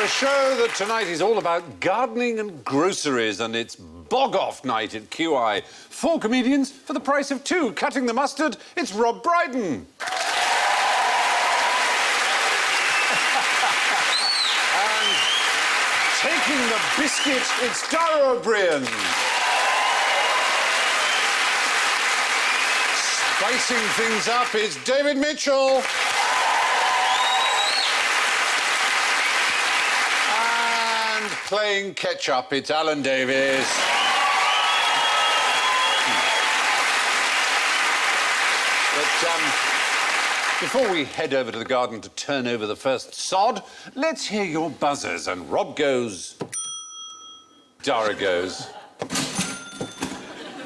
a show that tonight is all about gardening and groceries, and it's bog-off night at QI. 4 comedians for the price of 2. Cutting the mustard, it's Rob Brydon. And taking the biscuit, it's Dara Briain. Spicing things up, it's David Mitchell. Playing catch-up, it's Alan Davies. But before we head over to the garden to turn over the first sod, let's hear your buzzers. And Rob goes, Dara goes,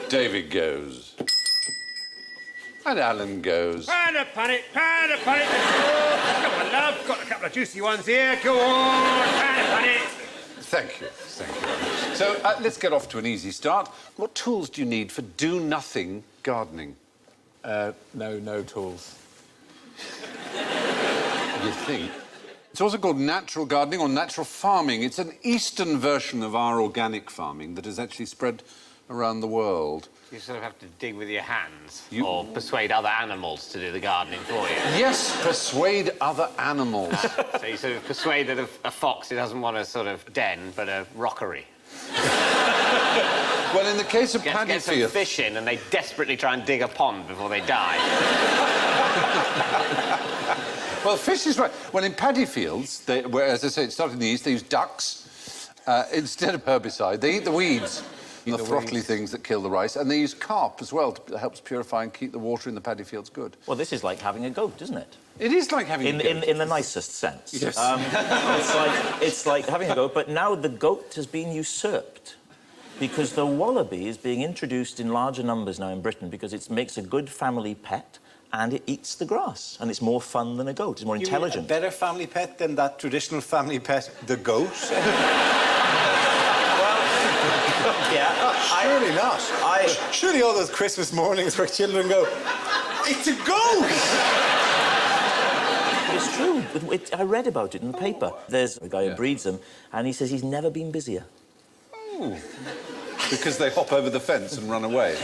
David goes, and Alan goes. Pan upon it, pan upon it. Come on, love, got a couple of juicy ones here. Go on, pan upon it. Thank you, thank you. So, let's get off to an easy start. What tools do you need for do-nothing gardening? No tools. You think? It's also called natural gardening or natural farming. It's an Eastern version of our organic farming that has actually spread around the world. You sort of have to dig with your hands or persuade other animals to do the gardening for you. Yes, persuade other animals. So you sort of persuaded a fox who doesn't want a sort of den, but a rockery. Well, in the case of paddy get some fields... fish in and they desperately try and dig a pond before they die. Well, fish is right. Well, in paddy fields, where, as I say, it started in the East, they use ducks instead of herbicide. They eat the weeds. The throttly things that kill the rice, and they use carp as well to helps purify and keep the water in the paddy fields good. Well, this is like having a goat, isn't it? It is like having a goat. In the nicest sense. Yes. It's like having a goat, but now the goat has been usurped because the wallaby is being introduced in larger numbers now in Britain because it makes a good family pet and it eats the grass, and it's more fun than a goat. It's more intelligent. A better family pet than that traditional family pet, the goat? Yeah, surely not. Surely all those Christmas mornings where children go, it's a goat! It's true. I read about it in the paper. There's a guy who breeds them, and he says he's never been busier. Oh. Because they hop over the fence and run away.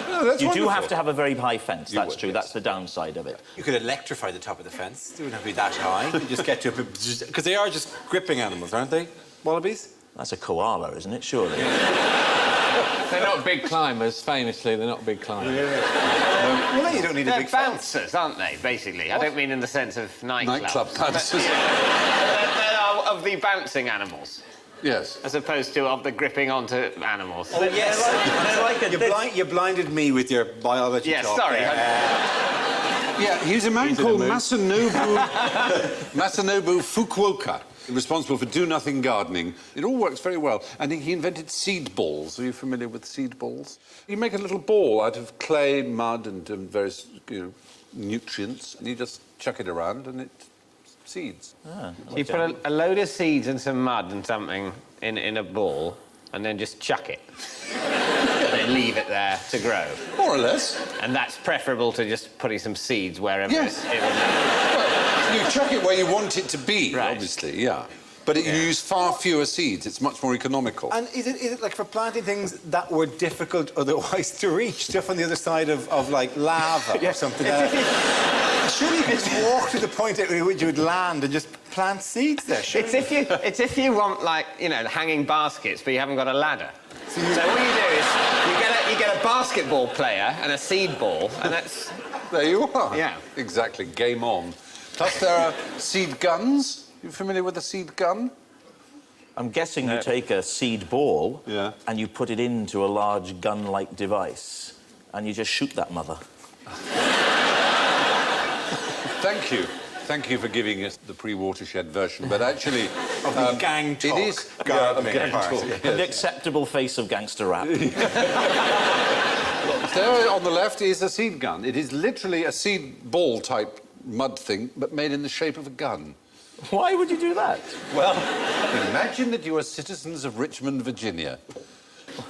No, that's you wonderful. do have to have a very high fence, that's true. Yes. That's the downside of it. You could electrify the top of the fence. It wouldn't have to be that high. You just get to it, because they are just gripping animals, aren't they? Wallabies? That's a koala, isn't it? Surely. They're not big climbers, famously. They're not big climbers. Well, then you don't need a They're big fence. bouncers, aren't they, basically? What? I don't mean in the sense of nightclubs. Nightclub bouncers. They are of the bouncing animals. Yes. As opposed to of the gripping onto animals. Oh, yes. You blinded me with your biology talk. Sorry. Yeah, he's a man called Masanobu Fukuoka, responsible for do-nothing gardening. It all works very well. And he invented seed balls. Are you familiar with seed balls? You make a little ball out of clay, mud, and various nutrients, and you just chuck it around, and it seeds. You put a load of seeds and some mud and something in a ball, and then just chuck it. And then leave it there to grow. More or less. And that's preferable to just putting some seeds wherever it will. Well, you chuck it where you want it to be, right. Obviously, yeah. But you use far fewer seeds. It's much more economical. And is it like for planting things that were difficult otherwise to reach? Stuff on the other side of like, lava or something like that? Surely you could just walk to the point at which you would land and just plant seeds there, surely. It's if you want, like, hanging baskets, but you haven't got a ladder. So what you do is you get a basketball player and a seed ball, and that's... There you are. Yeah. Exactly. Game on. Plus, there are seed guns. You familiar with a seed gun? I'm guessing you take a seed ball and you put it into a large gun-like device and you just shoot that mother. Thank you. Thank you for giving us the pre-watershed version, but actually... of the gang talk. It is... Gang talk. Yes. The acceptable face of gangster rap. There on the left is a seed gun. It is literally a seed ball-type mud thing, but made in the shape of a gun. Why would you do that? Well, imagine that you are citizens of Richmond, Virginia,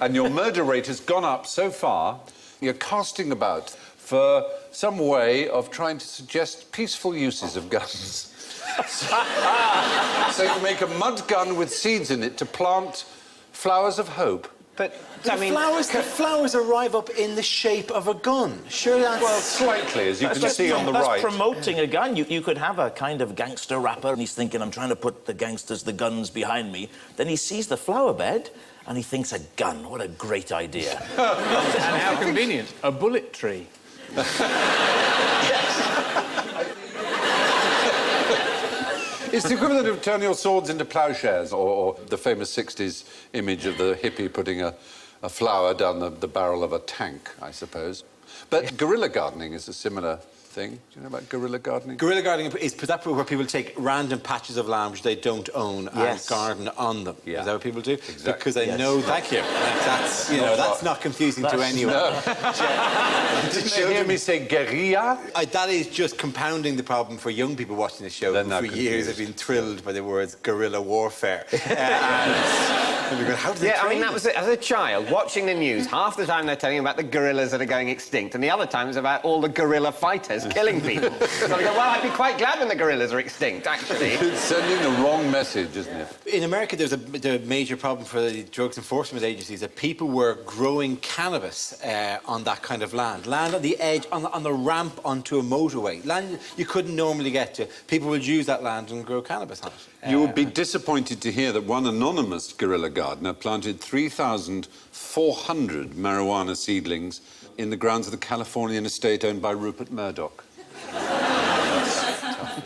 and your murder rate has gone up so far, you're casting about for some way of trying to suggest peaceful uses of guns. So you make a mud gun with seeds in it to plant flowers of hope. But, The flowers arrive up in the shape of a gun. Sure, that's... Well, slightly, as you can see on the right. That's promoting a gun. You could have a kind of gangster rapper, and he's thinking, I'm trying to put the gangsters, the guns behind me. Then he sees the flower bed, and he thinks, a gun, what a great idea. And how convenient. A bullet tree. It's the equivalent of turn your swords into ploughshares, or the famous 60s image of the hippie putting a flower down the barrel of a tank, I suppose. But guerrilla gardening is a similar thing. Do you know about guerrilla gardening? Guerrilla gardening is that where people take random patches of land which they don't own and garden on them. Yeah. Is that what people do? Exactly. Because they know... Thank you. That's, you know, that's not confusing to anyone. No. Didn't you hear me say guerrilla? That is just compounding the problem for young people watching the show who for years have been thrilled by the words guerrilla warfare. And going, how do they I mean, that train was it. As a child, watching the news, half the time they're telling you about the gorillas that are going extinct, and the other time it's about all the guerrilla fighters killing people. So I go, well, I'd be quite glad when the gorillas are extinct, actually. It's sending the wrong message, isn't it? In America, there's a major problem for the drugs enforcement agencies that people were growing cannabis on that kind of land on the edge, on the ramp onto a motorway, land you couldn't normally get to. People would use that land and grow cannabis on it. You would be disappointed to hear that one anonymous guerrilla gardener planted 3,400 marijuana seedlings in the grounds of the Californian estate owned by Rupert Murdoch.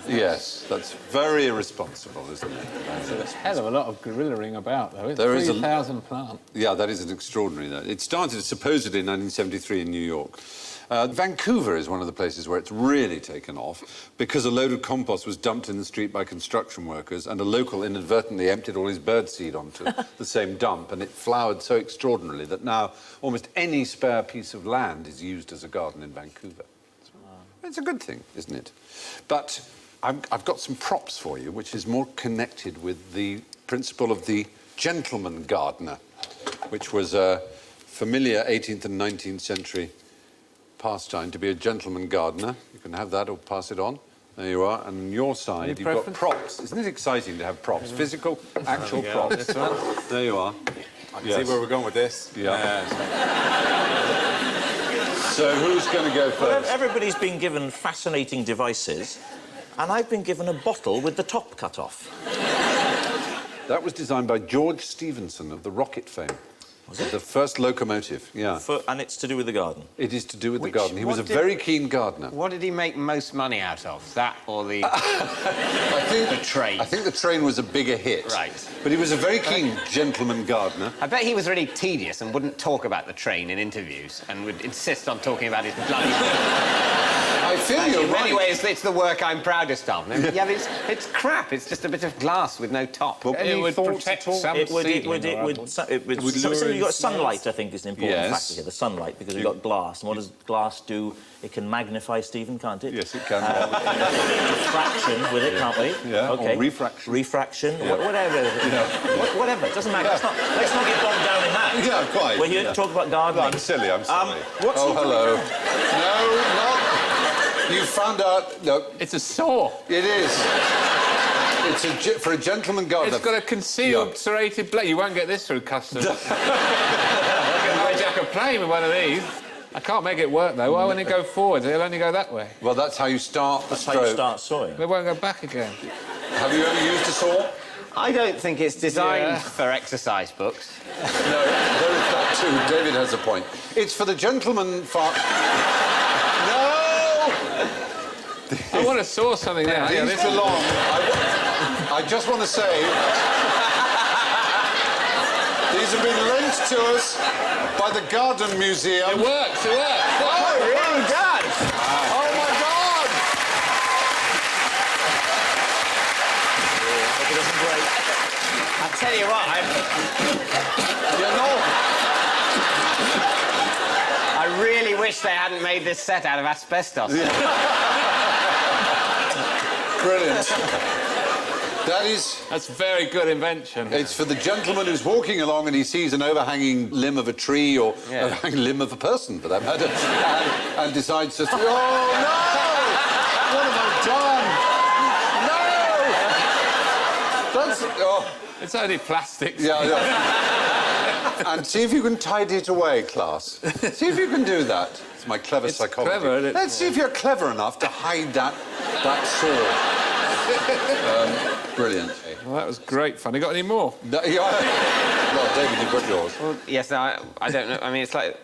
Yes, that's very irresponsible, isn't it? There's a hell of a lot of guerrillaing about, though. There is 3,000 plants. Yeah, that is an extraordinary... It started supposedly in 1973 in New York. Vancouver is one of the places where it's really taken off because a load of compost was dumped in the street by construction workers and a local inadvertently emptied all his birdseed onto the same dump, and it flowered so extraordinarily that now almost any spare piece of land is used as a garden in Vancouver. It's a good thing, isn't it? But I've got some props for you, which is more connected with the principle of the gentleman gardener, which was a familiar 18th and 19th century pastime to be a gentleman gardener. You can have that or pass it on. There you are. And on your side, you've got props. Isn't it exciting to have props? Physical, actual props. There you are. I can see where we're going with this. Yeah. So who's going to go first? Well, everybody's been given fascinating devices, and I've been given a bottle with the top cut off. That was designed by George Stephenson of the rocket fame. Was it? The first locomotive, yeah. And it's to do with the garden? It is to do with the garden. He was a very keen gardener. What did he make most money out of? That or the... the train? I think the train was a bigger hit. Right. But he was a very keen gentleman gardener. I bet he was really tedious and wouldn't talk about the train in interviews and would insist on talking about his bloody... I feel you're right. In many ways, it's the work I'm proudest of. Yeah, but it's crap. It's just a bit of glass with no top. Well, It would protect some You've got sunlight, I think, is an important factor here, the sunlight, because we've got glass. And what does glass do? It can magnify, Stephen, can't it? Yes, it can. Diffraction with it, can't we? Yeah, okay. or refraction. Refraction, whatever. Whatever, it doesn't matter. Let's not get bogged down in that. Yeah, quite. We're here to talk about gardening. No, I'm silly, I'm sorry. Hello. No, not... You found out... No. It's a saw. It is. It's for a gentleman gardener. It's got a concealed serrated blade. You won't get this through customs. You can hijack a plane with one of these. I can't make it work, though. Why won't it go forward? It'll only go that way. Well, that's how you start the stroke. How you start sawing. It won't go back again. Have you ever used a saw? I don't think it's designed for exercise books. No, there is that too. David has a point. It's for the gentleman No! I want to saw something now. These belong... I just want to say... These have been lent to us by the Garden Museum. It works, it works. Oh, it really does! Oh, my God! It doesn't break. I tell you what, I really wish they hadn't made this set out of asbestos. Brilliant. That's a very good invention. It's for the gentleman who's walking along and he sees an overhanging limb of a tree or overhanging limb of a person, for that matter, and decides to... Oh, no! What have I done? No! It's only plastic. Yeah. And see if you can tidy it away, class. See if you can do that. It's my clever psychology. Clever, isn't it? Let's see if you're clever enough to hide that sword. Brilliant. Well, that was great fun. You got any more? No, well, David, you've got yours. Well, yes, no, I don't know. I mean, it's like...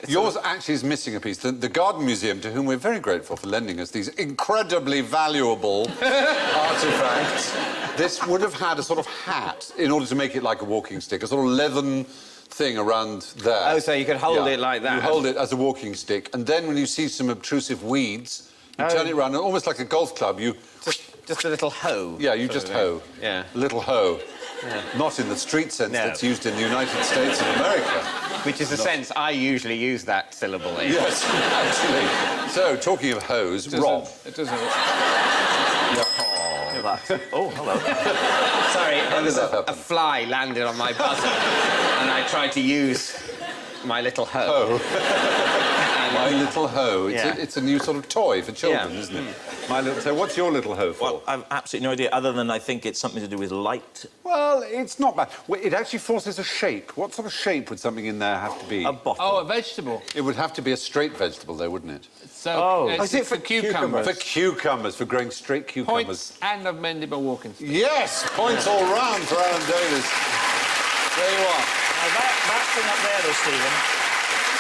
Yours actually is missing a piece. The Garden Museum, to whom we're very grateful for lending us these incredibly valuable artefacts, this would have had a sort of hat in order to make it like a walking stick, a sort of leathern thing around there. Oh, so you could hold it like that? You hold it as a walking stick, and then when you see some obtrusive weeds, you turn it around, and almost like a golf club, you... Just a little hoe. Yeah, you just hoe. Yeah. A little hoe. Yeah. Not in the street sense No. that's used in the United States and America. Which is the sense I usually use that syllable in. Yes, actually. So, talking of hoes, Rob. It doesn't... Oh, hello. Sorry, How did that happen? a fly landed on my buzzer and I tried to use my little hoe. My little hoe. It's a new sort of toy for children, Yeah. isn't it? So what's your little hoe for? Well, I've absolutely no idea, other than I think it's something to do with light. Well, it's not bad. It actually forces a shape. What sort of shape would something in there have to be? A bottle. Oh, a vegetable. It would have to be a straight vegetable, though, wouldn't it? So Is it for cucumbers? For cucumbers, for growing straight cucumbers. Points, and I've mended my walking stick. Yes, points all round for Alan Davis. There you are. Now, that thing up there, though, Stephen,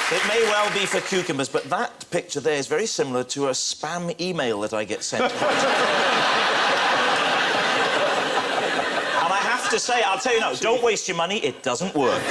it may well be for cucumbers, but that picture there is very similar to a spam email that I get sent. And I have to say, I'll tell you now, don't waste your money, it doesn't work.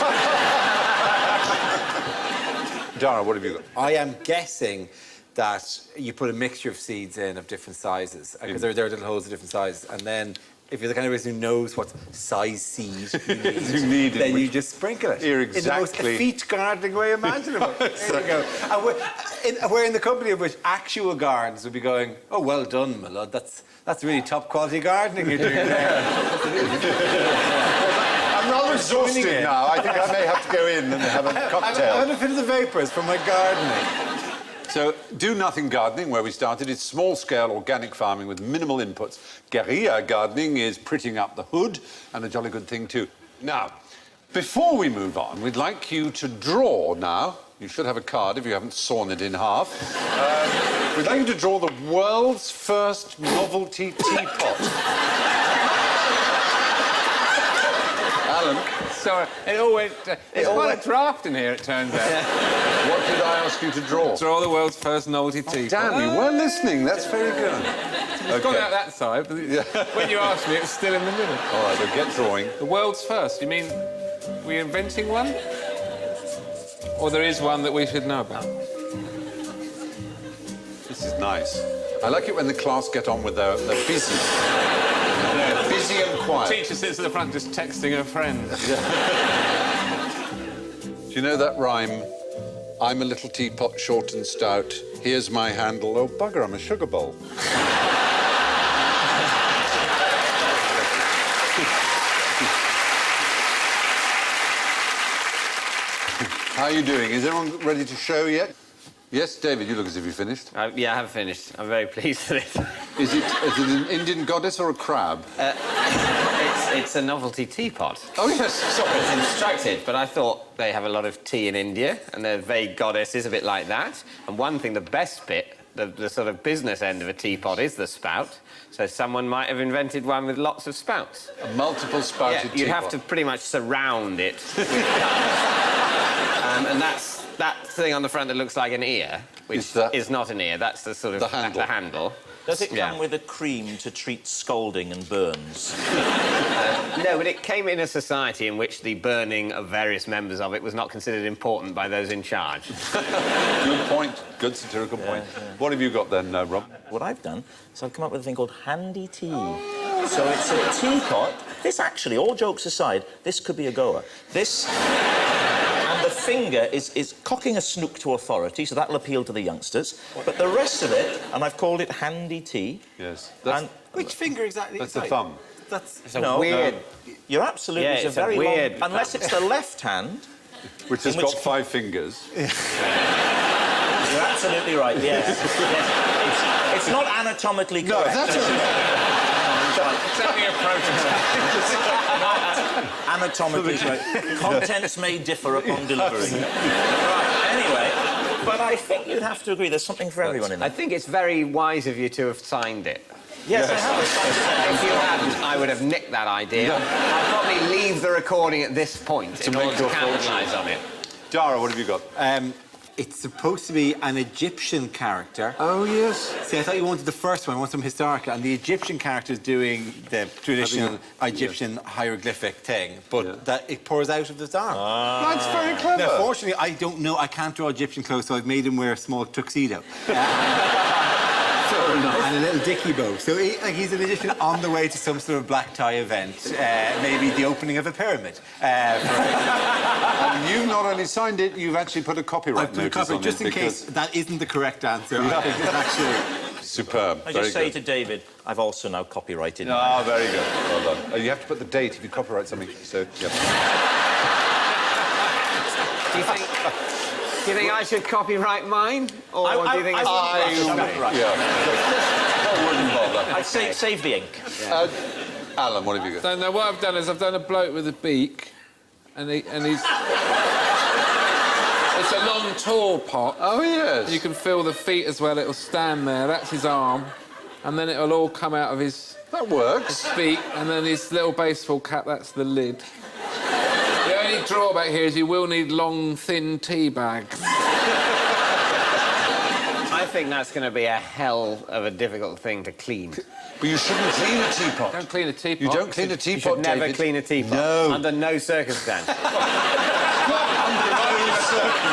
Dara, what have you got? I am guessing that you put a mixture of seeds in of different sizes, because there are little holes of different sizes, and then if you're the kind of person who knows what size seed you need, then you just sprinkle it. You're In the most exactly... effete gardening way imaginable. There you go. And we're in the company of which actual gardens would be going, oh, well done, my lad, that's really top-quality gardening you're doing there. I'm rather exhausted now. I think I may have to go in and have a cocktail. I'm going to fit the vapours from my gardening. So, Do Nothing Gardening, where we started, is small-scale organic farming with minimal inputs. Guerrilla gardening is prettying up the hood, and a jolly good thing, too. Now, before we move on, we'd like you to draw now. You should have a card if you haven't sawn it in half. We'd like you to draw the world's first novelty teapot. Alan? Sorry, it all went... it's quite a draft in here, it turns out. What did I ask you to draw? Draw the world's first novelty teapot. Damn, you were listening. That's very good. It's gone out that side, but when you asked me, it was still in the middle. All right, well, get drawing. The world's first? You mean we're inventing one? Or there is one that we should know about? This is nice. I like it when the class get on with their business. They're busy and quiet. The teacher sits at the front just texting her friends. Do you know that rhyme? I'm a little teapot, short and stout. Here's my handle. Oh, bugger, I'm a sugar bowl. How are you doing? Is everyone ready to show yet? Yes, David, you look as if you finished. Yeah, I have finished. I'm very pleased with it. Is it an Indian goddess or a crab? It's a novelty teapot. Oh, yes, sorry. It's instructed, but I thought they have a lot of tea in India, and their vague goddess is a bit like that. And one thing, the best bit, the sort of business end of a teapot is the spout. So someone might have invented one with lots of spouts. A multiple spouted teapot. You'd have to pretty much surround it with cups. And that thing on the front that looks like an ear, which is not an ear, that's the sort of... The handle. The handle. Does it come with a cream to treat scalding and burns? No, but it came in a society in which the burning of various members of it was not considered important by those in charge. Good point. Good satirical point. Yeah. What have you got then, Rob? What I've done is I've come up with a thing called handy tea. So it's a teapot. This actually, all jokes aside, this could be a goer. This... And the finger is cocking a snook to authority, so that'll appeal to the youngsters. But the rest of it, and I've called it handy tea. Yes. Which finger exactly? That's the thumb. That's weird... You're absolutely... Yeah, it's a very weird... long... Unless it's the left hand... Which has got 5 fingers. You're absolutely right, yes. It's not anatomically correct. No, that's It's only a prototype. Anatomically, right. Contents may differ upon delivery. Right, anyway, but I think you'd have to agree there's something for everyone in I there. think it's very wise of you to have signed it. Yes, I have. If you hadn't, I would have nicked that idea. I'd probably leave the recording at this point in order to capitalise on it. Dara, what have you got? It's supposed to be an Egyptian character. Oh, yes. See, I thought you wanted the first one. I want some historical. And the Egyptian character is doing the traditional Egyptian hieroglyphic thing, but that it pours out of his arm. That's very clever. Now, fortunately, I don't know. I can't draw Egyptian clothes, so I've made him wear a small tuxedo. And a little dicky bow. So he's an Egyptian on the way to some sort of black tie event, maybe the opening of a pyramid. And you've not only signed it, you've actually put a copyright notice on just it in case that isn't the correct answer. I think it's actually... Superb. I very just say good. to David, I've also now copyrighted. Ah, very good. Well done. You have to put the date if you copyright something. So, yeah. Do you think I should copyright mine? Or do you think it's... wouldn't bother. I'd say save the ink. Alan, what have you got? So now what I've done is I've done a bloke with a beak, and he's... It's a long, tall pot. Oh, yes. You can feel the feet as well. It'll stand there. That's his arm. And then it'll all come out of his That works. beak. And then his little baseball cap, that's the lid. The only drawback here is you will need long, thin tea bags. I think that's going to be a hell of a difficult thing to clean. But you shouldn't clean a teapot. Don't clean a teapot. You don't clean a You teapot, should never David. clean a teapot. No. Under no circumstance.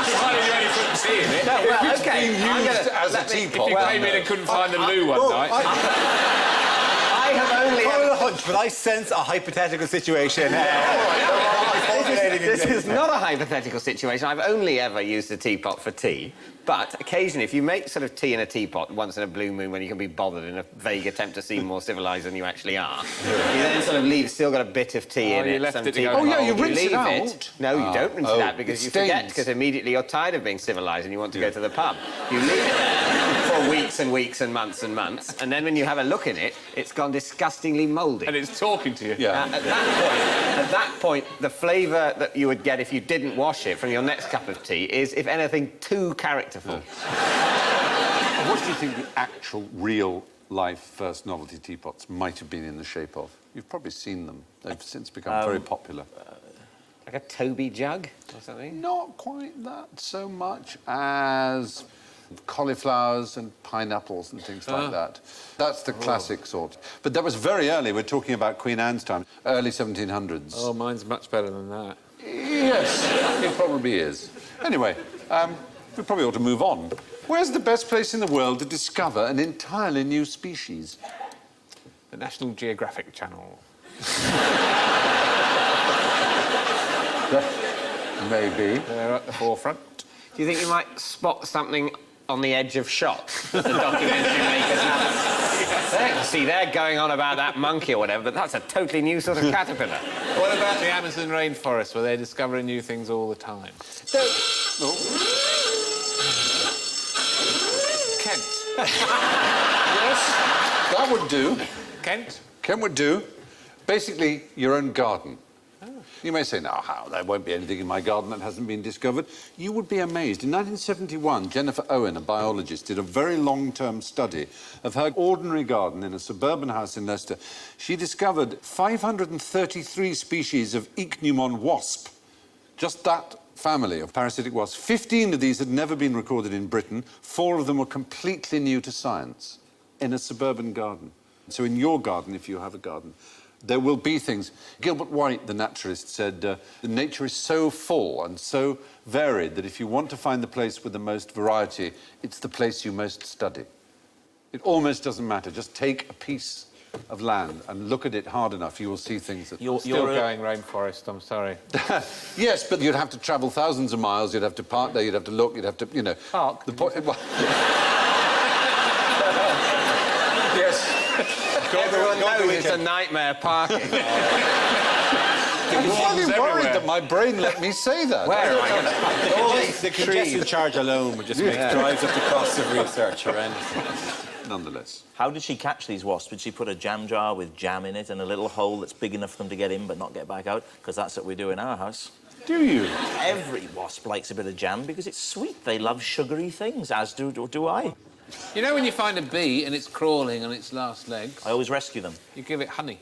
Provided you only put tea in it. No, well, It's OK, being I'm used gonna- as a let me- teapot. If you came in and couldn't find the loo one night... I have only... Follow the hunch, but I sense a hypothetical situation. This is not a hypothetical situation. I've only ever used a teapot for tea. But occasionally, if you make sort of tea in a teapot once in a blue moon when you can be bothered in a vague attempt to seem more civilised than you actually are, you then sort of leave, still got a bit of tea in you it. left some it to tea go cold. Oh, yeah, you rinse it leave out. No, you don't rinse it out because it you forget, stains. because immediately you're tired of being civilised and you want to go to the pub. You leave it there for weeks and weeks and months, and then when you have a look in it, it's gone disgustingly mouldy. And it's talking to you. Yeah. At that point, the flavour that you would get if you didn't wash it from your next cup of tea is, if anything, too characterful. What do you think the actual, real-life first novelty teapots might have been in the shape of? You've probably seen them. They've since become very popular. Like a Toby jug or something? Not quite that so much as cauliflowers and pineapples and things like that. That's the classic sort. But that was very early. We're talking about Queen Anne's time, early 1700s. Oh, mine's much better than that. Yes, it probably is. Anyway, we probably ought to move on. Where's the best place in the world to discover an entirely new species? The National Geographic Channel. Maybe. They're at the forefront. Do you think you might spot something on the edge of shot that the documentary makers have? See, they're going on about that monkey or whatever, but that's a totally new sort of caterpillar. What about the Amazon rainforest, where they're discovering new things all the time? Kent. Yes, that would do. Kent? Kent would do. Basically, your own garden. You may say, no, how? There won't be anything in my garden that hasn't been discovered. You would be amazed. In 1971, Jennifer Owen, a biologist, did a very long-term study of her ordinary garden in a suburban house in Leicester. She discovered 533 species of ichneumon wasp. Just that family of parasitic wasps. 15 of these had never been recorded in Britain. 4 of them were completely new to science in a suburban garden. So in your garden, if you have a garden, there will be things. Gilbert White, the naturalist, said, nature is so full and so varied that if you want to find the place with the most variety, it's the place you most study. It almost doesn't matter. Just take a piece of land and look at it hard enough, you will see things that... Still going rainforest, I'm sorry. Yes, but you'd have to travel thousands of miles, you'd have to park there, you'd have to look, you'd have to, you know... Park? The point... Yes. Everyone knows it's a nightmare parking. I'm slightly worried that my brain let me say that. Where am I going to park? The congestion charge alone would just make drives up the cost of research horrendous. nonetheless. How did she catch these wasps? Did she put a jam jar with jam in it and a little hole that's big enough for them to get in but not get back out? Because that's what we do in our house. Do you? Every wasp likes a bit of jam because it's sweet. They love sugary things, as do I. You know when you find a bee and it's crawling on its last legs, I always rescue them. you give it honey.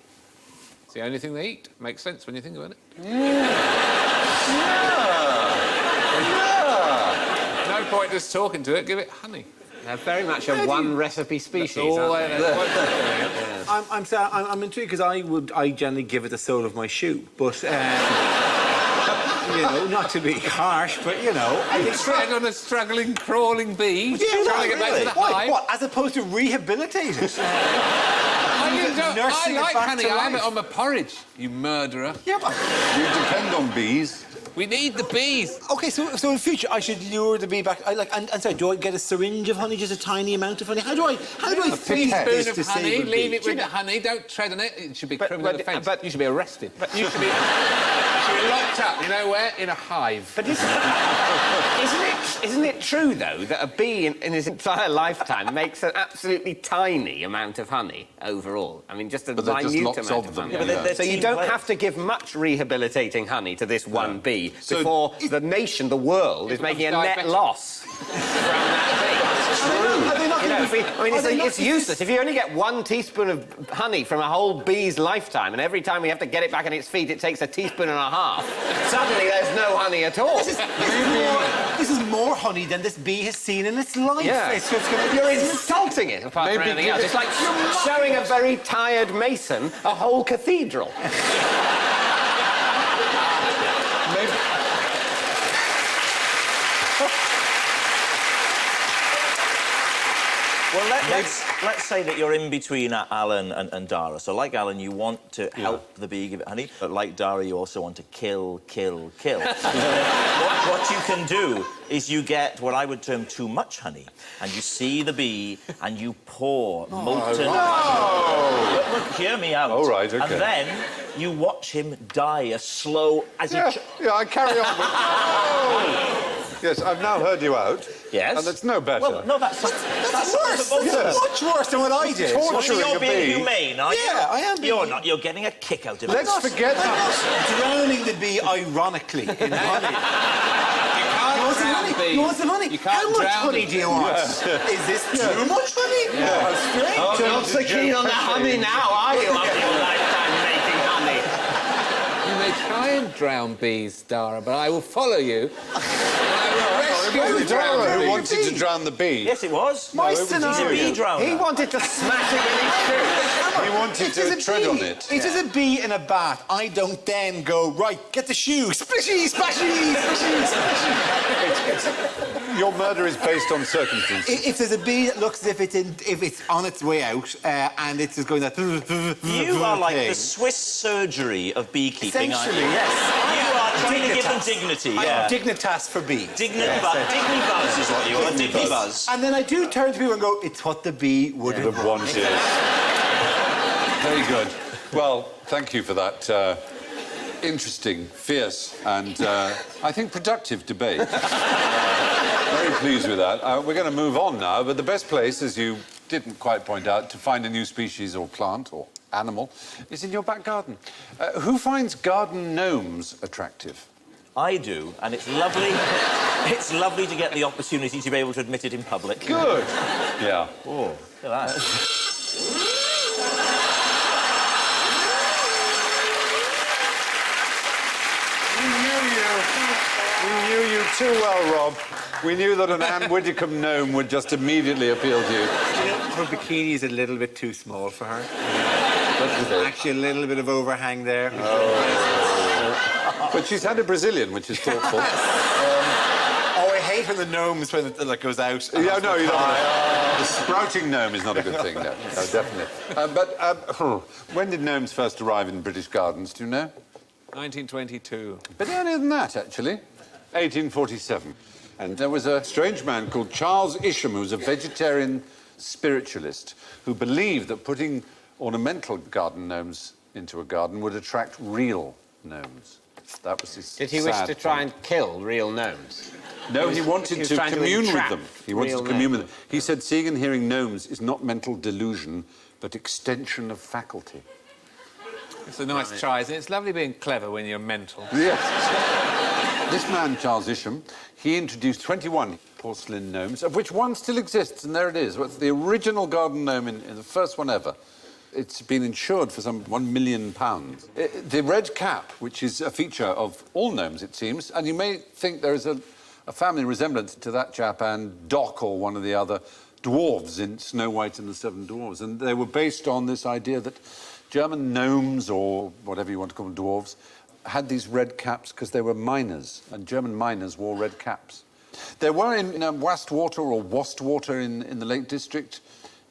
It's the only thing they eat. Makes sense when you think about it. No point just talking to it, give it honey. They're very much a one-recipe species, All aren't they- they? I'm intrigued because I generally give it the sole of my shoe, but you know, not to be harsh, but you know, I think Tread on a struggling, crawling bee, Yeah, trying to get back to the hive. What? As opposed to rehabilitate it? I nursing it like back honey. to I have it life. on my porridge, you murderer. Yeah, but You depend on bees. We need the bees. okay. So in future, I should lure the bee back. And sorry, do I get a syringe of honey, just a tiny amount of honey? How do I feed pipette. this Spoon of to honey, save a leave bee? it with the honey, don't tread on it. It should be But- criminal but- offence. but- You should be arrested. You should be locked up, you know where? In a hive. But isn't it true, though, that a bee in his entire lifetime makes an absolutely tiny amount of honey overall? I mean, just a But there are just minute lots amount of of them, honey. yeah, but they're So you team don't players. have to give much rehabilitating honey to this one bee So before the nation, the world, is making a net diabetic. loss from that bee. Are they not You know, gonna be- it's useless. If you only get 1 teaspoon of honey from a whole bee's lifetime, and every time we have to get it back on its feet, it takes a teaspoon and a half, suddenly there's no honey at all. This is more honey than this bee has seen in its life. Yeah. It's just gonna You're insulting it, apart from Maybe anything give else. it- It's like showing a very tired mason a whole cathedral. Maybe... Well, let's say that you're in between Alan and Dara. So, like Alan, you want to help the bee give it honey, but like Dara, you also want to kill. what you can do is you get what I would term too much honey, and you see the bee and you pour molten. Look, hear me out. All right, okay. And then you watch him die a slow as Yeah, he. I carry on with... Oh! Yes, I've now heard you out. Yes. And it's no better. Well, no, that's worse. That's much worse than what I did. Torturing You're a being bee. humane, are you? Yeah, I am being- You're not. You're getting a kick out of it. Let's forget I'm that. not drowning the bee ironically in honey. You want some honey? You want some honey? You can't How much drown honey them. do you want? Is this too much honey? Yeah. Straight. Oh, not so keen on the honey now, are you, after your lifetime making honey? You may try and drown bees, Dara, but I will follow you. It wasn't Dara who wanted to drown the bee. Yes, it was. My He's a scenario. bee drowner. He wanted to smash it with his shoe. He wanted It is to a tread bee. on it. It is a bee in a bath. I don't then go, right, get the shoe, splishy, splashy, splishy, splashy. Your murder is based on circumstances. If there's a bee that looks as if it's on its way out and it's just going that... You are like the Swiss surgery of beekeeping, aren't Essentially, you? yes. You are trying to give them Dignitas. dignity. I'm Yeah. dignitas for bees. Dignibuzz is what you are. Dignibuzz. And then I do turn to people and go, it's what the bee would have Have wanted. Very good. Well, thank you for that interesting, fierce, and I think productive debate. Very pleased with that. We're going to move on now, but the best place, as you didn't quite point out, to find a new species or plant or animal is in your back garden. Who finds garden gnomes attractive? I do, and it's lovely. It's lovely to get the opportunity to be able to admit it in public. Good. Yeah. Oh, look at that. We knew you too well, Rob. We knew that an Anne Widdecombe gnome would just immediately appeal to you. Her bikini is a little bit too small for her. Actually, a little bit of overhang there. But she's had a Brazilian, which is thoughtful. Oh, I hate when the gnomes when it goes out. Yeah, no, you don't. The sprouting gnome is not a good thing, no, definitely. When did gnomes first arrive in British gardens, do you know? 1922. But earlier than that, actually. 1847. And there was a strange man called Charles Isham, who was a vegetarian spiritualist, who believed that putting ornamental garden gnomes into a garden would attract real gnomes. That was his Did he wish sad to try point. and kill real gnomes? No, he wanted was to trying commune with entrap them. He wanted to real commune with men. them. He said seeing and hearing gnomes is not mental delusion, but extension of faculty. It's a nice try, isn't it? It's lovely being clever when you're mental. Yes. This man, Charles Isham, he introduced 21 porcelain gnomes, of which one still exists, and there it is. It's the original garden gnome in the first one ever. It's been insured for some £1 million. The red cap, which is a feature of all gnomes, it seems, and you may think there is a family resemblance to that chap and Doc or one of the other dwarves in Snow White and the Seven Dwarfs, and they were based on this idea that German gnomes, or whatever you want to call them, dwarves, had these red caps because they were miners, and German miners wore red caps. There were in Wastwater or Wastwater in the Lake District.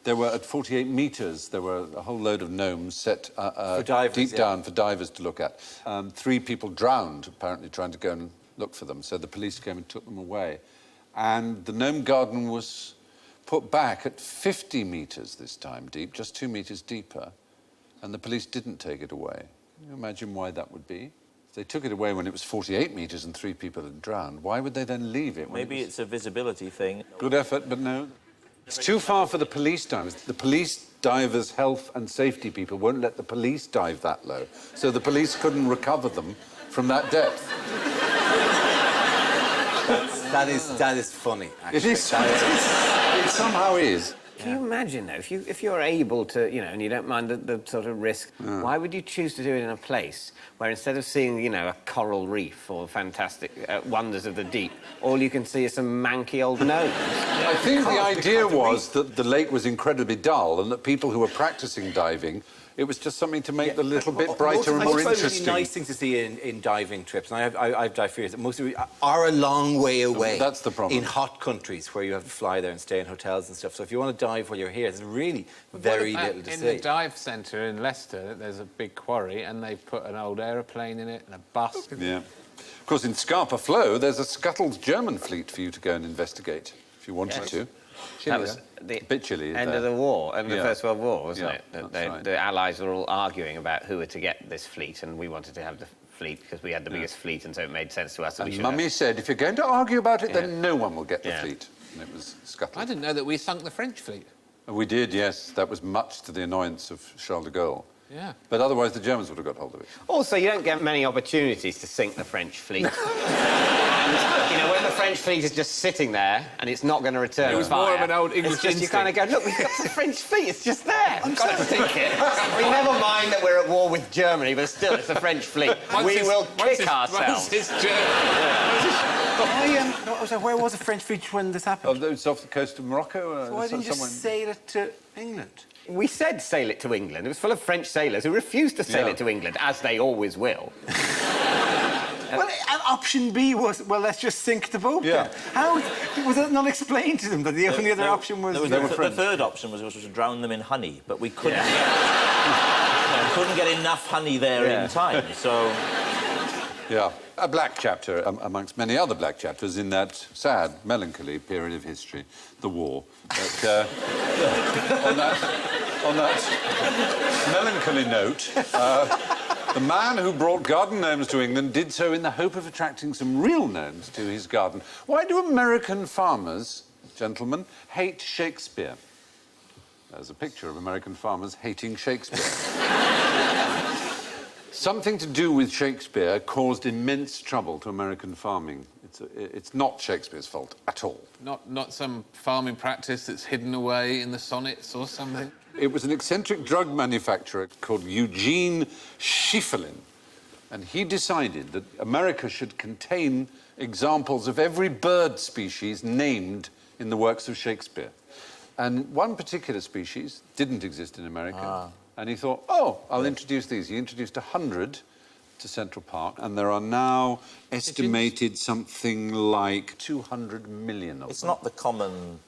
There were at 48 metres, there were a whole load of gnomes set For divers, deep down for divers to look at. 3 people drowned, apparently, trying to go and look for them, so the police came and took them away. And the gnome garden was put back at 50 metres this time deep, just 2 metres deeper, and the police didn't take it away. Can you imagine why that would be? If they took it away when it was 48 metres and 3 people had drowned, why would they then leave it? Maybe it's a visibility thing. Good effort, but no. It's too far for the police divers. The police divers' health and safety people won't let the police dive that low, so the police couldn't recover them from that depth. That is funny, actually. It is. It somehow is. Can you imagine, though, if you're able to, you know, and you don't mind the sort of risk, why would you choose to do it in a place where instead of seeing, you know, a coral reef or fantastic wonders of the deep, all you can see is some manky old gnomes? I think the idea was that the lake was incredibly dull and that people who were practising diving, it was just something to make the little bit brighter and more interesting. Really nice thing to see in diving trips, and I've dived for years, most of it are a long way away. That's the problem. In hot countries where you have to fly there and stay in hotels and stuff. So if you want to dive while you're here, there's really very little to in see. the dive centre in Leicester, there's a big quarry, and they've put an old aeroplane in it and a bus. Yeah. Of course, in Scarpa Flow, there's a scuttled German fleet for you to go and investigate, if you wanted to. Chilly, That was the a bit chilly. end of the war, end of the First World War, wasn't Yeah, it? that's right. The Allies were all arguing about who were to get this fleet, and we wanted to have the fleet because we had the biggest fleet, and so it made sense to us that we And should Mummy have. said, if you're going to argue about it, Yeah. then no one will get the Yeah. fleet. And it was scuttled. I didn't know that we sunk the French fleet. We did, yes. That was much to the annoyance of Charles de Gaulle. Yeah. But otherwise, the Germans would have got hold of it. Also, you don't get many opportunities to sink the French fleet. And, you know, when the French fleet is just sitting there and it's not going to return It was fire, more of an old English it's just, you instinct. kind of go, look, we've got the French fleet, it's just there. I've got to sink it. We never mind that we're at war with Germany, but still, it's the French fleet. We will kick ourselves. Where was the French fleet when this happened? It's off the coast of Morocco. Why didn't you somewhere- just sail it to England? We said sail it to England. It was full of French sailors who refused to sail Yeah. it to England, as they always will. Well, and option B was, well, let's just sink the boat. Yeah. then. How was that not explained to them that the only other option was? The third option was to drown them in honey, but we couldn't. Couldn't get enough honey there in time, so. Yeah. A black chapter amongst many other black chapters in that sad, melancholy period of history, the war. But, on that melancholy note, the man who brought garden gnomes to England did so in the hope of attracting some real gnomes to his garden. Why do American farmers, gentlemen, hate Shakespeare? There's a picture of American farmers hating Shakespeare. Something to do with Shakespeare caused immense trouble to American farming. It's not Shakespeare's fault at all. Not some farming practice that's hidden away in the sonnets or something. It was an eccentric drug manufacturer called Eugene Schieffelin, and he decided that America should contain examples of every bird species named in the works of Shakespeare. And one particular species didn't exist in America. And he thought, oh, I'll introduce these. He introduced 100 to Central Park, and there are now estimated something like 200 million of It's them. not the common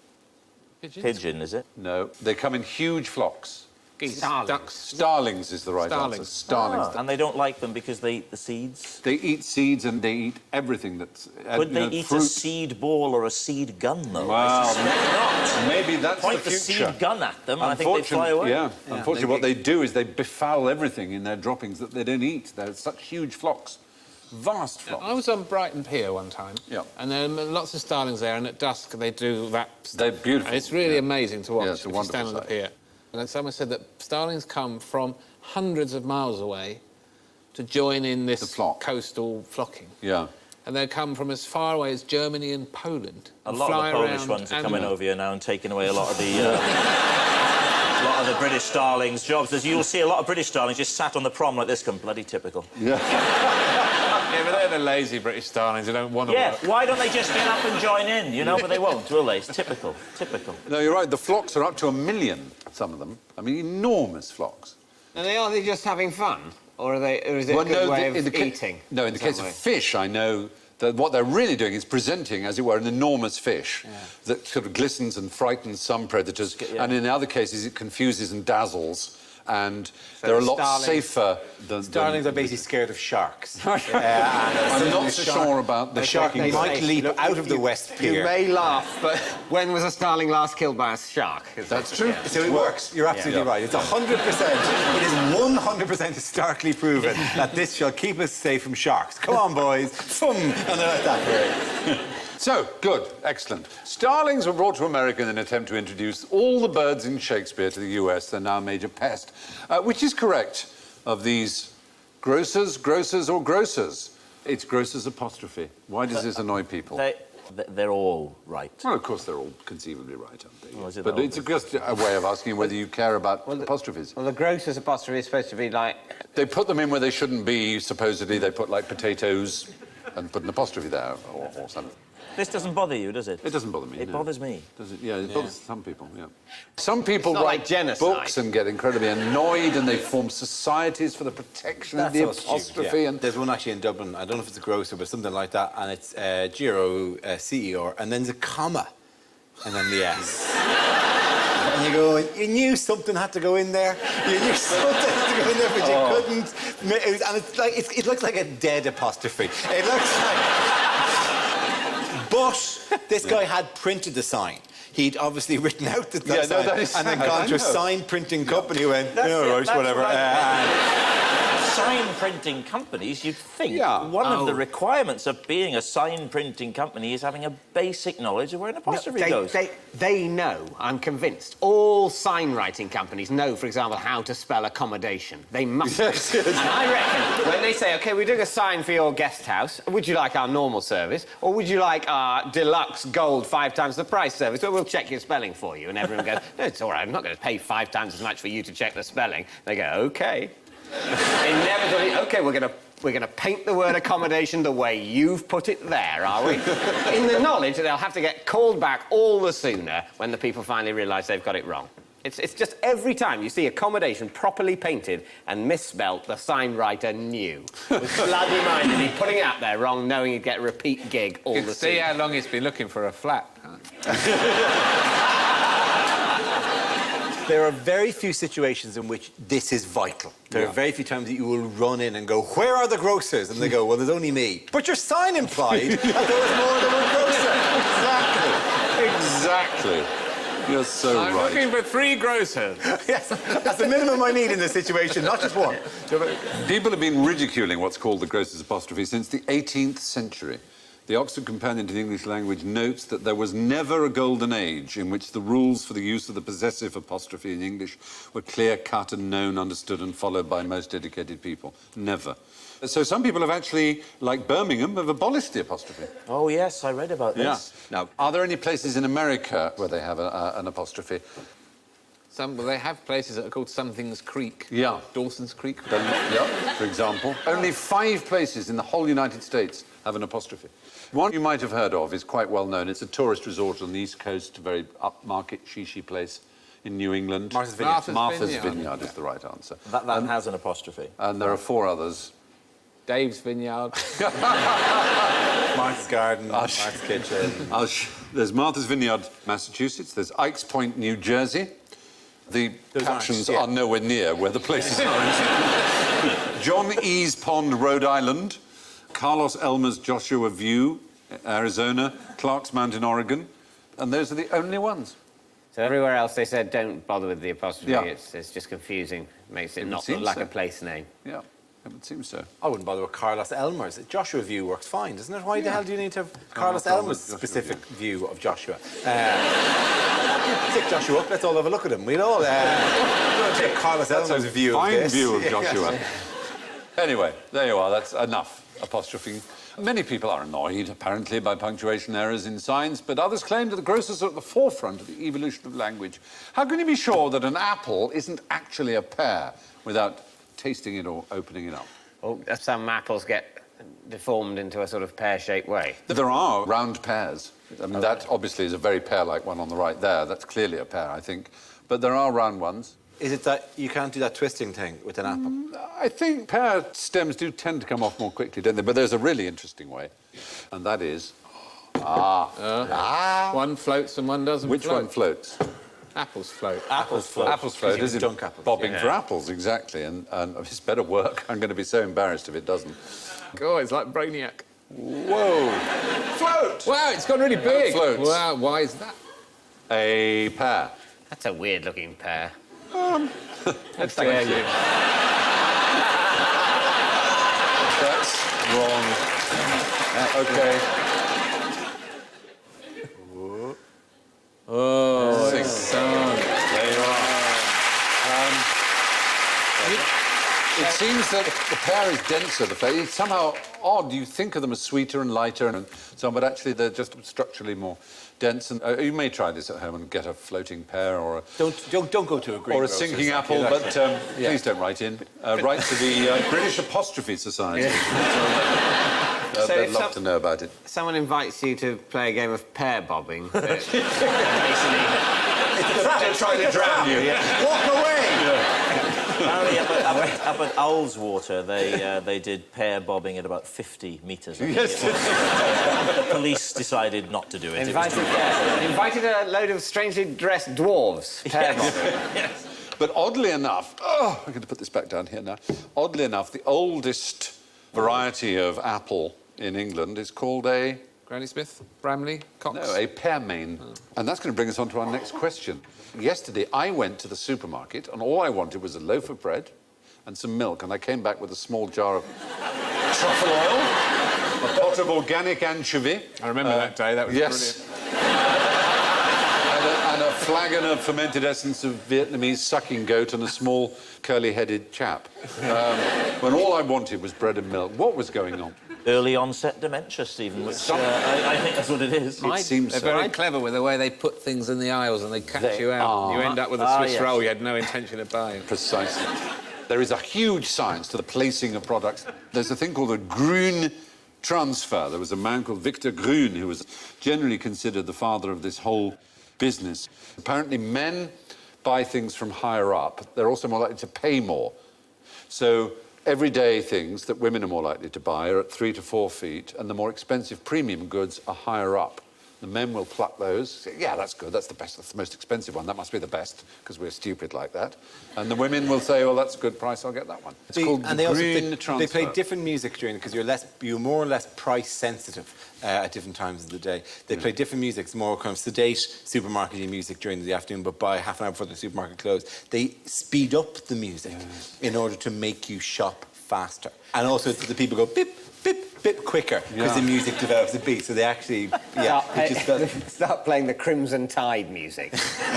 pigeon, is it? No, they come in huge flocks. Geese, Starlings. ducks. Starlings is the right answer. Starlings. And they don't like them because they eat the seeds? They eat seeds and they eat everything that's... Could you they know, eat fruit. a seed ball or a seed gun, though? Well, I suspect not. maybe that's Point the the future. seed gun at them, and I think they fly away. Yeah, unfortunately, what they do is they befoul everything in their droppings that they don't eat. They're such huge flocks. Vast flocks. I was on Brighton Pier one time. Yeah. And there are lots of starlings there, and at dusk they do that stuff. They're beautiful. And it's really amazing to watch Yeah, it's a if you stand on wonderful the pier. And then someone said that starlings come from hundreds of miles away to join in The this flock. coastal flocking. Yeah. And they come from as far away as Germany and Poland. A and lot fly of the Polish around ones are and- coming over here now and taking away a lot of the... a lot of the British starlings' jobs. You'll see a lot of British starlings just sat on the prom like this, bloody typical. Yeah. Yeah, but they're the lazy British starlings who don't want to Yeah, work. why don't they just get up and join in, you know? But they won't, will they? It's typical, typical. No, you're right. The flocks are up to 1 million, some of them. I mean, enormous flocks. Are they just having fun? Or is it a good way of eating? No, in the case of fish, I know that what they're really doing is presenting, as it were, an enormous fish that sort of glistens and frightens some predators, and in other cases it confuses and dazzles, and they're a lot safer than... Starlings are basically scared of sharks. I'm not so sure about The shark shaking might fish. leap out of the West Pier. You may laugh, but when was a starling last killed by a shark? That's true. So it works. You're absolutely right. It's 100%. It is 100% starkly proven that this shall keep us safe from sharks. Come on, boys. Fum! And they're like that. So, good, excellent. Starlings were brought to America in an attempt to introduce all the birds in Shakespeare to the US. They're now a major pest. Which is correct of these grocers, or grocers? It's grocers apostrophe. Why does this annoy people? They're all right. Well, of course, they're all conceivably right, aren't they? Oh, is it But though? it's just a way of asking whether you care about apostrophes. Well, the grocer's apostrophe is supposed to be like... They put them in where they shouldn't be, supposedly. They put, like, potatoes and put an apostrophe there or something. This doesn't bother you, does it? It doesn't bother me. It bothers me. Does it? Yeah, it bothers some people, yeah. Some people It's not write like genocide. books and get incredibly annoyed, and they form societies for the protection of the apostrophe. And There's one actually in Dublin, I don't know if it's a grocer, but something like that, and it's G-O-C-E-R, and then there's a comma, and then the S. And you go, you knew something had to go in there. You knew something had to go in there, but you couldn't. And it's like, it looks like a dead apostrophe. It looks like... But this guy had printed the sign. He'd obviously written out the sign that is and then sad, gone I to a know. sign printing company who went, That's no, it, right, that's whatever. Sign printing companies, you'd think one of the requirements of being a sign printing company is having a basic knowledge of where an apostrophe goes. They know, I'm convinced. All sign writing companies know, for example, how to spell accommodation. They must. Yes, yes. And I reckon when they say, OK, we're doing a sign for your guest house, would you like our normal service, or would you like our deluxe gold 5 times the price service? Well, we'll check your spelling for you. And everyone goes, no, it's all right, I'm not going to pay 5 times as much for you to check the spelling. They go, OK. Inevitably, OK, we're going to paint the word accommodation the way you've put it there, are we? In the knowledge that they'll have to get called back all the sooner when the people finally realise they've got it wrong. It's just every time you see accommodation properly painted and misspelt, the sign writer knew. Was bloody minded. He'd putting it out there wrong, knowing he'd get a repeat gig all You the can see sooner. how long he's been looking for a flat. There are very few situations in which this is vital. There are very few times that you will run in and go, where are the grocers? And they go, well, there's only me. But your sign implied that there was more than one grocer. exactly. You're so I'm right. looking for 3 grocers. Yes, that's the minimum I need in this situation, not just one. People have been ridiculing what's called the grocer's apostrophe since the 18th century. The Oxford Companion to the English Language notes that there was never a golden age in which the rules for the use of the possessive apostrophe in English were clear-cut and known, understood and followed by most educated people. Never. So some people have actually, like Birmingham, have abolished the apostrophe. Oh, yes, I read about this. Now, are there any places in America where they have an apostrophe? Well, they have places that are called Something's Creek. Yeah. Dawson's Creek. Yeah, for example. Only 5 places in the whole United States have an apostrophe. One you might have heard of is quite well known. It's a tourist resort on the East Coast, a very upmarket, shishy place in New England. Martha's Vineyard. Martha's Vineyard is the right answer. That has an apostrophe. And there are 4 others. Dave's Vineyard. Martha's Garden, Martha's Kitchen. There's Martha's Vineyard, Massachusetts. There's Ikes Point, New Jersey. The captions are nowhere near where the places are. John E's Pond, Rhode Island. Carlos Elmer's Joshua View, Arizona. Clark's Mountain, Oregon. And those are the only ones. So everywhere else they said don't bother with the apostrophe. Yeah. It's just confusing. Makes it It not seems look like so. a place name. Yeah. It would seem so. I wouldn't bother with Carlos Elmer's. Joshua view works fine, doesn't it? Why the hell do you need to have Carlos Elmer's specific view of Joshua? Take Joshua up, let's all have a look at him. We'll all take Carlos Elmer's view of this. Fine view of Joshua. Anyway, there you are. That's enough apostrophing. Many people are annoyed, apparently, by punctuation errors in signs, but others claim that the grocers are at the forefront of the evolution of language. How can you be sure that an apple isn't actually a pear without tasting it or opening it up? Well, some apples get deformed into a sort of pear-shaped way. There are round pears. I mean, that obviously is a very pear-like one on the right there. That's clearly a pear, I think. But there are round ones. Is it that you can't do that twisting thing with an apple? I think pear stems do tend to come off more quickly, don't they? But there's a really interesting way, and that is... One floats and one doesn't Which float. one floats? Apples float. Apples float. Apples float, Because is you it? dunk apples. Bobbing for apples, exactly. And it's better work. I'm going to be so embarrassed if it doesn't. Oh, it's like Brainiac. Whoa! Float! Wow, it's gone really big. floats. Wow, why is that? A pear. That's a weird-looking pear. Let's dare you. That's wrong. Okay. Oh, Six. son. There you are. It seems that the pear is denser. It's somehow odd. You think of them as sweeter and lighter and so on, but actually they're just structurally more dense. And you may try this at home and get a floating pear or a... Don't go to a green Or a grocer's, sinking like, apple, you know. but please don't write in. Write to the British Apostrophe Society. So They'd if love to know about it. Someone invites you to play a game of pear bobbing. Basically, They're trying to drown you. Walk away! Apparently, up at Owlswater, they did pear bobbing at about 50 metres. Yes. But the police decided not to do it. invited a load of strangely dressed dwarves. Pear bobbing. Yes. But oddly enough... Oh, I'm going to put this back down here now. Oddly enough, the oldest variety of apple in England is called a... Granny Smith, Bramley, Cox. No, a pearmain. And that's going to bring us on to our next question. Yesterday, I went to the supermarket and all I wanted was a loaf of bread and some milk, and I came back with a small jar of truffle oil, a pot of organic anchovy. I remember that day, that was Yes. and a flagon of fermented essence of Vietnamese sucking goat and a small curly-headed chap. When all I wanted was bread and milk. What was going on? Early onset dementia, Stephen, which I think that's what it is. It seems They're so. very clever with the way they put things in the aisles and they catch you out. You end up with a Swiss roll you had no intention of buying. Precisely. There is a huge science to the placing of products. There's a thing called the Grün transfer. There was a man called Victor Grün who was generally considered the father of this whole business. Apparently, men buy things from higher up. They're also more likely to pay more. So everyday things that women are more likely to buy are at 3 to 4 feet, and the more expensive premium goods are higher up. The men will pluck those, say, yeah, that's good, that's the best, that's the most expensive one, that must be the best, because we're stupid like that. And the women will say, well, that's a good price, I'll get that one. It's called the Grün transfer. They play different music during it because you're more or less price sensitive at different times of the day. They play different music. It's more kind of sedate supermarket music during the afternoon, but by half an hour before the supermarket closes, they speed up the music in order to make you shop faster. And also the people go beep, beep, beep quicker because the music develops a beat. So they actually, Start playing the Crimson Tide music.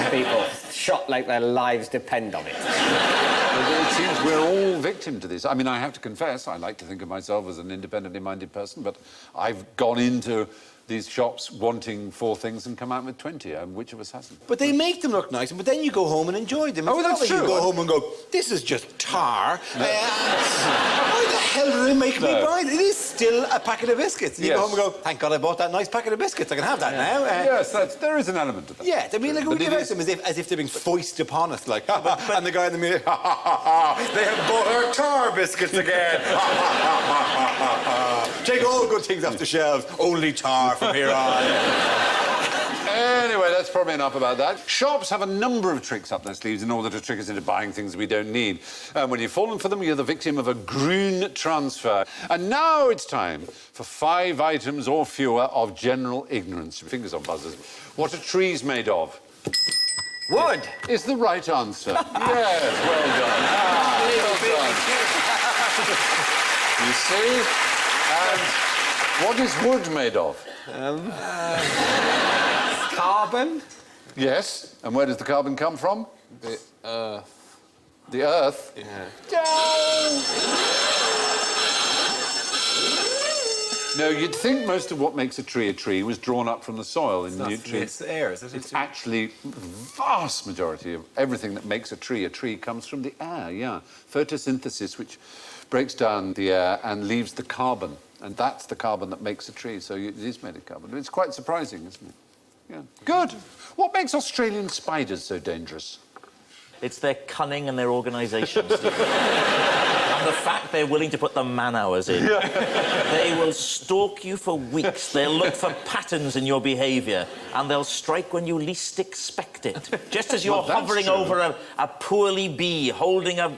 People shot like their lives depend on it. It seems we're all victim to this. I mean, I have to confess, I like to think of myself as an independently minded person, but I've gone into these shops wanting 4 things and come out with 20. Which of us hasn't? But they make them look nice, but then you go home and enjoy them. Oh, It's not that's like true. You go home and go, this is just tar. Why the hell do they make me buy it? It is still a packet of biscuits. And you go home and go, thank God I bought that nice packet of biscuits. I can have that now. Yes, there is an element to that. Yeah, I mean, like, we But give it out is- them as if they're being foisted upon us, like, and the guy in the mirror, they have bought our tar biscuits again. Take all good things off the shelves, only tar from here on. Anyway, that's probably enough about that. Shops have a number of tricks up their sleeves in order to trick us into buying things we don't need. And when you've fallen for them, you're the victim of a Grün transfer. And now it's time for 5 items or fewer of general ignorance. Fingers on buzzers. What are trees made of? Wood. Is the right answer. Yes, well done. Well done. You see? And what is wood made of? Carbon? Yes. And where does the carbon come from? The earth. The earth? Yeah. No, you'd think most of what makes a tree was drawn up from the soil in nutrients. It's air, is it? It's actually vast majority of everything that makes a tree comes from the air, yeah. Photosynthesis, which breaks down the air and leaves the carbon. And that's the carbon that makes a tree, so it is made of carbon. It's quite surprising, isn't it? Yeah. Good. What makes Australian spiders so dangerous? It's their cunning and their organisation, Stephen. And the fact they're willing to put the man-hours in. They will stalk you for weeks. They'll look for patterns in your behaviour, and they'll strike when you least expect it. Just as you're hovering over a poorly bee, holding a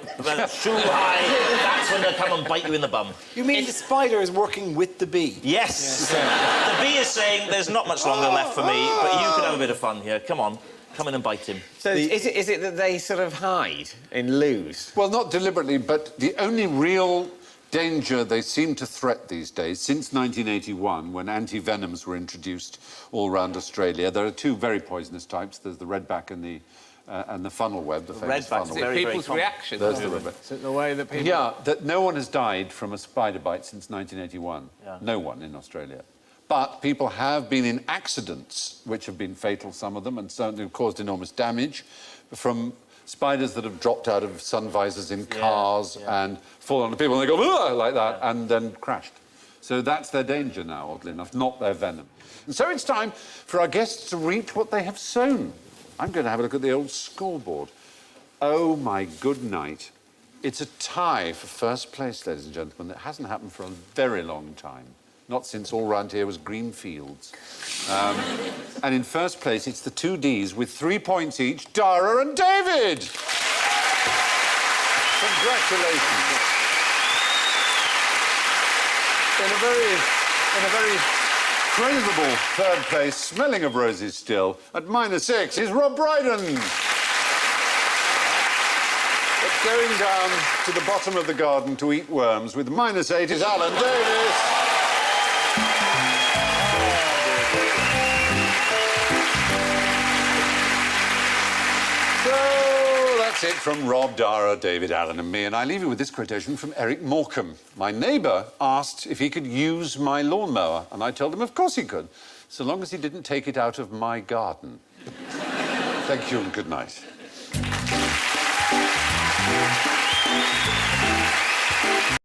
shoe high, that's when they'll come and bite you in the bum. You mean the spider is working with the bee? Yes. The bee is saying, there's not much longer left for me, but you can have a bit of fun here. Come on. Come in and bite him. So is it that they sort of hide in loos? Well, not deliberately, but the only real danger they seem to threat these days, since 1981, when anti-venoms were introduced all around Australia, there are two very poisonous types. There's the redback and the funnel web, the famous redback's funnel very, web. People's reaction. There's the redback. Is it the way that people... Yeah, that no one has died from a spider bite since 1981. Yeah. No one in Australia. But people have been in accidents, which have been fatal, some of them, and certainly have caused enormous damage from spiders that have dropped out of sun visors in cars and fallen on people, and they go, "Ugh," like that, and then crashed. So that's their danger now, oddly enough, not their venom. And so it's time for our guests to reap what they have sown. I'm going to have a look at the old scoreboard. Oh, my good night. It's a tie for first place, ladies and gentlemen. It hasn't happened for a very long time. Not since all round here was green fields. And in first place, it's the two Ds with 3 points each, Dara and David. Congratulations. In a very craveable third place, smelling of roses still, at -6 is Rob Brydon. But going down to the bottom of the garden to eat worms with -8 is Alan Davis. That's it from Rob, Dara, David, Alan and me, and I leave you with this quotation from Eric Morecambe. My neighbour asked if he could use my lawnmower, and I told him of course he could, so long as he didn't take it out of my garden. Thank you and good night.